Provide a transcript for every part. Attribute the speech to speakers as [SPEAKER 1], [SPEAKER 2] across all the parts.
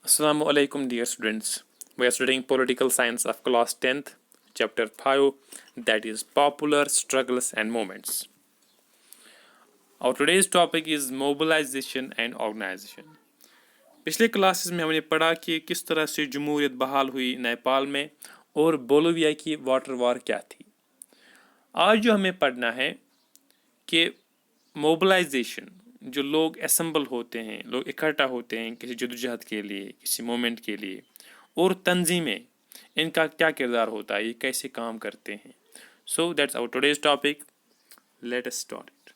[SPEAKER 1] Assalamu alaikum, dear students. We are studying political science of class 10th, chapter 5, that is popular struggles and movements. Our today's topic is mobilization and organization. पिछले classes में हमने पढ़ा कि किस तरह से जमहूरियत बहाल हुई नेपाल में और बोलिविया की वाटर वॉर क्या थी. आज जो हमें पढ़ना है कि मोबिलाइजेशन, जो लोग असेंबल होते हैं, लोग इकट्ठा होते हैं किसी जद्दोजहद के लिए, किसी मोमेंट के लिए, और तंजीमें, इनका क्या किरदार होता है, ये कैसे काम करते हैं. So that's our today's topic. Let us start it.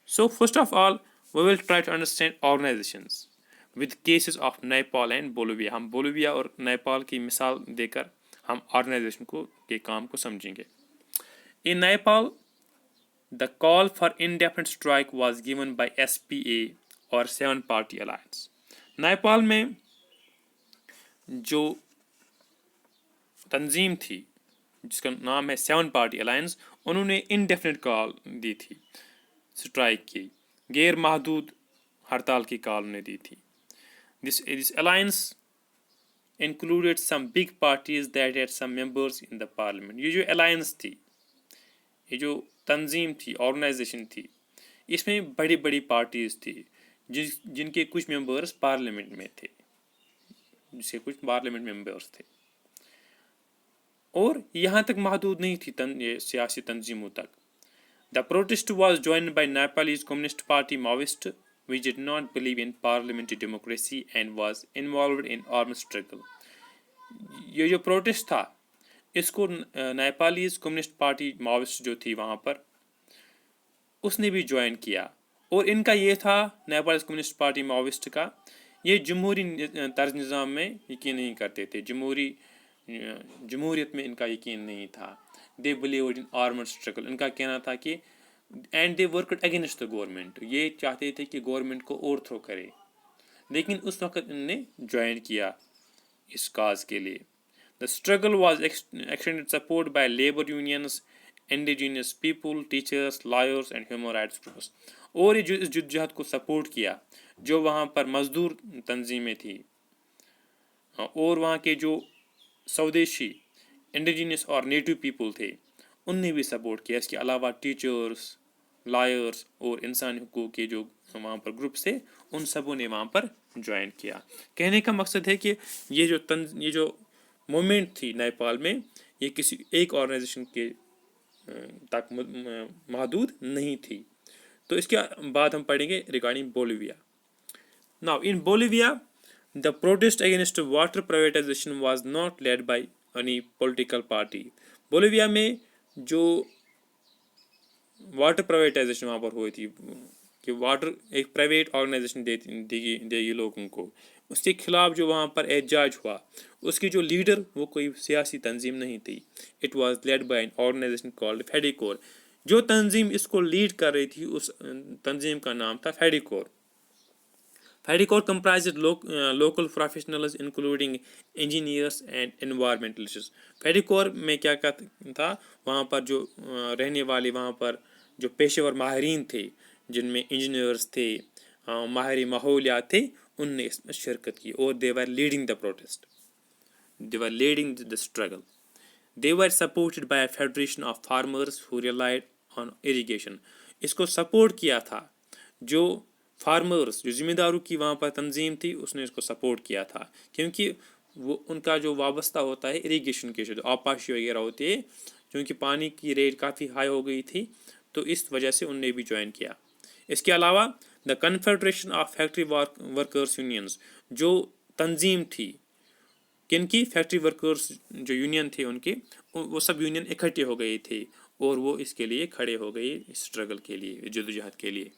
[SPEAKER 1] So first of all we will try to understand organizations with cases of Nepal and Bolivia. हम बोलिविया और नेपाल की मिसाल देकर हम ऑर्गेनाइजेशन के काम को समझेंगे. इन Nepal the call for indefinite strike was given by SPA or Seven Party Alliance. Nepal में जो तंजीम थी जिसका नाम है सेवन पार्टी अलायंस, उन्होंने इंडेफिनिट कॉल दी थी, स्ट्राइक की, गैर महदूद हड़ताल की कॉल उन्हें दी थी. This alliance included some big parties that had some members in the parliament. ये जो अलायंस थी, ये जो तंजीम थी, ऑर्गेनाइजेशन थी, इसमें बड़ी बड़ी पार्टीज थी जिनके कुछ मेंबर्स पार्लियामेंट में थे, जिसके कुछ पार्लियामेंट मेंबर्स थे. और यहाँ तक महदूद नहीं थी ये सियासी तंजीमों तक. The protest was joined by Nepalese communist party Maoist which did not believe in parliamentary democracy and was involved in armed struggle. ये जो प्रोटेस्ट था, इसको नेपालीज कम्युनिस्ट पार्टी माओइस्ट जो थी वहाँ पर, उसने भी ज्वाइन किया. और इनका ये था, नेपालीज कम्युनिस्ट पार्टी माओइस्ट का, ये जमहूरी तर्ज निज़ाम में यकीन नहीं करते थे, जमहूरियत में इनका यकीन नहीं था. They believed in armed struggle. इनका कहना था कि and they worked against the government. ये चाहते थे कि गवर्नमेंट को ओवरथ्रो करे, लेकिन उस वक्त इन्होंने ज्वाइन किया इस काज के लिए. The struggle was extended support by labor unions, indigenous people, teachers, lawyers and human rights groups. और ये इस जद्दोजहद को सपोर्ट किया जो वहाँ पर मजदूर तंजीमें थी, और वहाँ के जो स्वदेशी इंडिजिनस और नेटिव पीपल थे, उनने भी सपोर्ट किया. इसके अलावा टीचर्स, लायर्स और इंसानी हुकूक के जो वहाँ पर ग्रुप्स थे, उन सबों ने वहाँ पर ज्वाइन किया. कहने का मकसद है कि ये जो मूवमेंट थी नेपाल में, ये किसी एक ऑर्गेनाइजेशन के तक महदूद नहीं थी. तो इसके बाद हम पढ़ेंगे regarding Bolivia. Now in Bolivia the protest against water privatisation was not led by any political party. Bolivia में जो वाटर प्राइवेटाइजेशन वहाँ पर हुई थी कि वाटर एक प्राइवेट ऑर्गेनाइजेशन देगी लोगों को, उसके खिलाफ जो वहाँ पर एहतजाज हुआ, उसकी जो लीडर वो कोई सियासी तंजीम नहीं थी. It was led by an organisation called Fedecor. जो तंजीम इसको लीड कर रही थी, उस तंजीम का नाम था Fedecor. Fedecor comprised local professionals including engineers and environmentalists. Fedecor में क्या था, वहाँ पर जो रहने वाले वहाँ पर जो पेशेवर माहिरीन थे, जिनमें इंजीनियर्स थे, माहिर माहौलियात थे, उनने इसमें शिरकत की. और they were leading the protest, they were leading the struggle. They were supported by federation of farmers who relied on irrigation. इसको सपोर्ट किया था जो फार्मर्स, जो ज़िम्मेदारों की वहाँ पर तंजीम थी, उसने इसको सपोर्ट किया था, क्योंकि वो उनका जो वाबस्ता होता है इरिगेशन के, जो आपाशी वगैरह होती है, क्योंकि पानी की रेट काफ़ी हाई हो गई थी, तो इस वजह से उनने भी ज्वाइन किया. इसके अलावा the confederation of factory workers unions, जो तंजीम थी किनकी, फैक्ट्री वर्कर्स जो यूनियन थे उनके, वो सब यूनियन इकट्ठे हो गए थे और वो इसके लिए खड़े हो गए, इस स्ट्रगल के लिए, जद्दोजहद के लिए.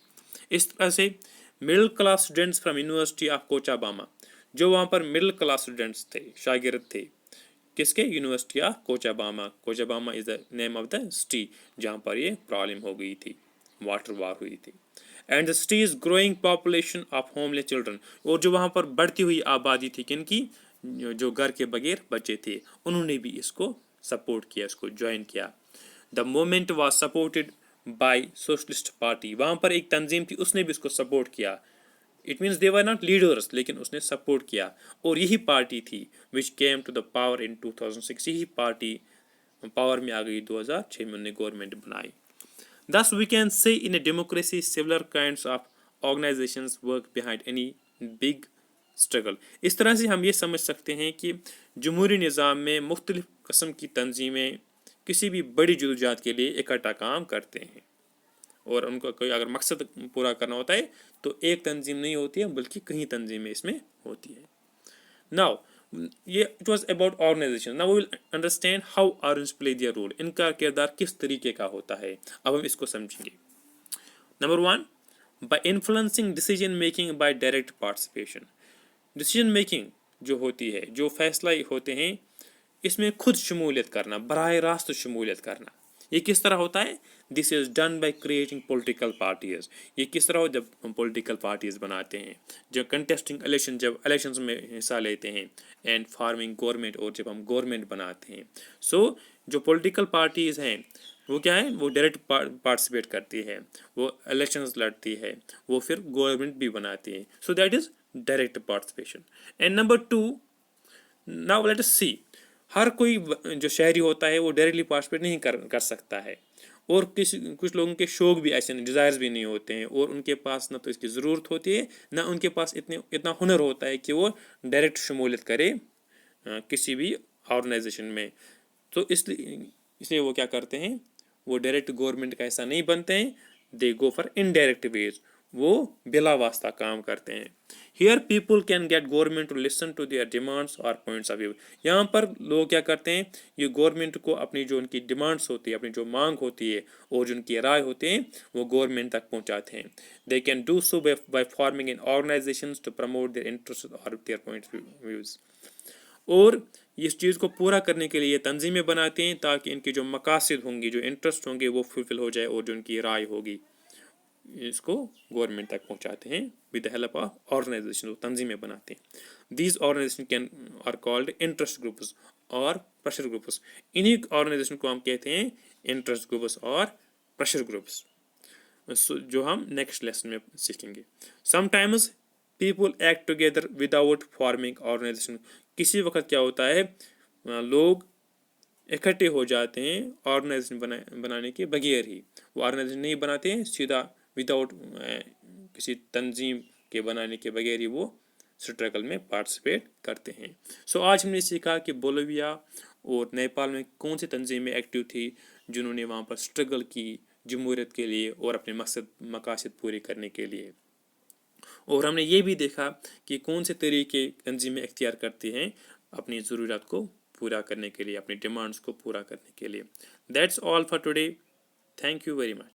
[SPEAKER 1] इस तरह से middle class students from university of Cochabamba, जो वहाँ पर मिडिल क्लास स्टूडेंट्स थे, शागिर्द थे, किसके, university of Cochabamba. Cochabamba is the name of the city जहाँ पर ये प्रॉब्लम हो गई थी, वाटर वार हुई थी. And the city is growing population of homeless children. और जो वहाँ पर बढ़ती हुई आबादी थी किनकी, जो घर के बगैर बच्चे थे, उन्होंने भी इसको सपोर्ट किया, इसको ज्वाइन किया. The movement was supported by socialist party. वहाँ पर एक तंजीम थी, उसने भी इसको सपोर्ट किया. It means they were not leaders, لیکن اس نے سپورٹ کیا. اور یہی پارٹی تھی which came to the power in 2006. یہی پارٹی پاور میں آ گئی 2006 میں, انہوں نے گورنمنٹ بنائی. Thus we can say in a democracy similar kinds of organizations work behind any big struggle. اس طرح سے ہم یہ سمجھ سکتے ہیں کہ جمہوری نظام میں مختلف قسم کی تنظیمیں کسی بھی بڑی جدوجہد کے لیے اکٹھا کام کرتے ہیں, اور ان کو کوئی اگر مقصد پورا کرنا ہوتا ہے تو ایک تنظیم نہیں ہوتی ہے بلکہ کئی تنظیمیں اس میں ہوتی ہیں. Now یہ it was about organization. Now we will understand how organizations play their role. ان کا کردار کس طریقے کا ہوتا ہے, اب ہم اس کو سمجھیں گے. Number 1, by influencing decision making by direct participation. Decision making جو ہوتی ہے, جو فیصلہ ہوتے ہیں, اس میں خود شمولیت کرنا, براہ راست شمولیت کرنا. یہ کس طرح ہوتا ہے؟ This is done by creating political parties. یہ کس طرح ہو؟ جب ہم پولیٹیکل پارٹیز بناتے ہیں, جب کنٹیسٹنگ الیکشن, جب الیکشنز میں حصہ لیتے ہیں, اینڈ فارمنگ گورنمنٹ, اور جب ہم گورنمنٹ بناتے ہیں. سو جو پولیٹیکل پارٹیز ہیں وہ کیا ہے؟ وہ ڈائریکٹ پارٹیسپیٹ کرتی ہے, وہ الیکشنز لڑتی ہے, وہ پھر گورنمنٹ بھی بناتی ہے. So that is direct participation. And number 2, now let us see, ہر کوئی جو شہری ہوتا ہے وہ ڈائریکٹلی پارٹیسپیٹ نہیں کر سکتا ہے, اور کچھ لوگوں کے شوق بھی ایسے نہیں, ڈیزائرز بھی نہیں ہوتے ہیں, اور ان کے پاس نہ تو اس کی ضرورت ہوتی ہے, نہ ان کے پاس اتنا ہنر ہوتا ہے کہ وہ ڈائریکٹ شمولیت کرے کسی بھی آرگنائزیشن میں. تو اس لیے وہ کیا کرتے ہیں, وہ ڈائریکٹ گورنمنٹ کا ایسا نہیں بنتے ہیں, دے گو فار انڈائریکٹ ویز, وہ بلا واسطہ کام کرتے ہیں. Here people can get government to listen to their demands اور پوائنٹس آف ویو. یہاں پر لوگ کیا کرتے ہیں, یہ گورنمنٹ کو اپنی جو ان کی ڈیمانڈس ہوتی ہے, اپنی جو مانگ ہوتی ہے, اور جو ان کی رائے ہوتے ہیں, وہ گورنمنٹ تک پہنچاتے ہیں. They can do so by forming in organizations to promote their interest اور دیئر پوائنٹس ویوز. اور اس چیز کو پورا کرنے کے لیے یہ تنظیمیں بناتے ہیں تاکہ ان کے جو مقاصد ہوں گی, جو انٹرسٹ ہوں گے, وہ فلفل ہو جائے, اور جو ان کی رائے ہوگی اس کو گورنمنٹ تک پہنچاتے ہیں with the help of organization. وہ تنظیمیں بناتے ہیں. These organization can are called interest groups اور پریشر گروپس. انہیں آرگنائزیشن کو ہم کہتے ہیں انٹرسٹ گروپس اور پریشر گروپس, جو ہم نیکسٹ لیسن میں سیکھیں گے. Sometimes people act together without forming organization. کسی وقت کیا ہوتا ہے, لوگ اکٹھے ہو جاتے ہیں آرگنائزیشن بنانے کے بغیر ہی. وہ آرگنائزیشن نہیں بناتے ہیں, سیدھا وداؤٹ کسی تنظیم کے بنانے کے بغیر ہی وہ اسٹرگل میں پارٹیسپیٹ کرتے ہیں. سو آج ہم نے سیکھا کہ بولیویا اور نیپال میں کون سی تنظیمیں ایکٹیو تھی جنہوں نے وہاں پر اسٹرگل کی جمہوریت کے لیے اور اپنے مقاصد پورے کرنے کے لیے. اور ہم نے یہ بھی دیکھا کہ کون سے طریقے تنظیمیں اختیار کرتی ہیں اپنی ضروریات کو پورا کرنے کے لیے, اپنی ڈیمانڈس کو پورا کرنے کے لیے. That's all for today. Thank you very much.